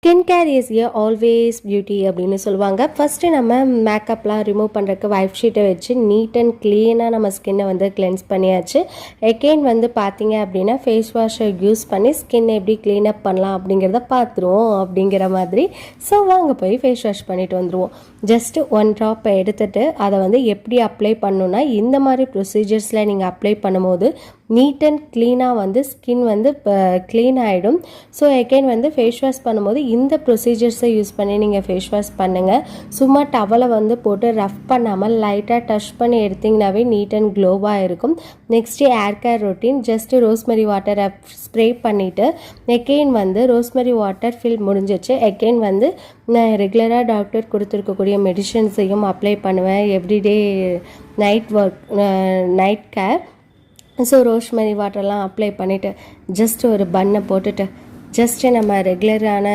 Skin care is a always beauty அப்படின்னு சொல்லுவாங்க. First நம்ம மேக்கப்லாம் ரிமூவ் பண்ணுறதுக்கு வைப் ஷீட்டை வச்சு நீட் அண்ட் க்ளீனாக நம்ம ஸ்கின்னை வந்து கிளென்ஸ் பண்ணியாச்சு. எகெயின் வந்து பார்த்தீங்க அப்படின்னா ஃபேஸ் வாஷை யூஸ் பண்ணி ஸ்கின் எப்படி க்ளீனப் பண்ணலாம் அப்படிங்கிறத பார்த்துருவோம் அப்படிங்கிற மாதிரி. ஸோ வாங்க போய் ஃபேஸ் வாஷ் பண்ணிட்டு வந்துடுவோம். ஜஸ்ட்டு 1 ட்ராப் எடுத்துகிட்டு அதை வந்து எப்படி அப்ளை பண்ணணுன்னா, இந்த மாதிரி ப்ரொசீஜர்ஸில் நீங்கள் அப்ளை பண்ணும்போது நீட் அண்ட் க்ளீனாக வந்து ஸ்கின் வந்து க்ளீன் ஆகிடும். ஸோ எகெயின் வந்து ஃபேஸ் வாஷ் பண்ணும்போது இந்த ப்ரொசீஜர்ஸை யூஸ் பண்ணி நீங்கள் ஃபேஸ் வாஷ் பண்ணுங்கள். சும்மா டவலை வந்து போட்டு ரஃப் பண்ணாமல் லைட்டாக டச் பண்ணி எடுத்திங்கனாவே நீட் அண்ட் க்ளோவாக இருக்கும். Next hair care routine, just rosemary வாட்டரை ஸ்ப்ரே பண்ணிவிட்டு எகெயின் வந்து ரோஸ்மெரி வாட்டர் ஃபில் முடிஞ்சிச்சு. எகெயின் வந்து நான் ரெகுலராக டாக்டர் கொடுத்துருக்கக்கூடிய மெடிசன்ஸையும் அப்ளை பண்ணுவேன். Everyday night care. So rosemary வாட்டர்லாம் அப்ளை பண்ணிவிட்டு ஜஸ்ட் ஒரு பன்னை போட்டுட்டு ஜஸ்ட்டு நம்ம ரெகுலரான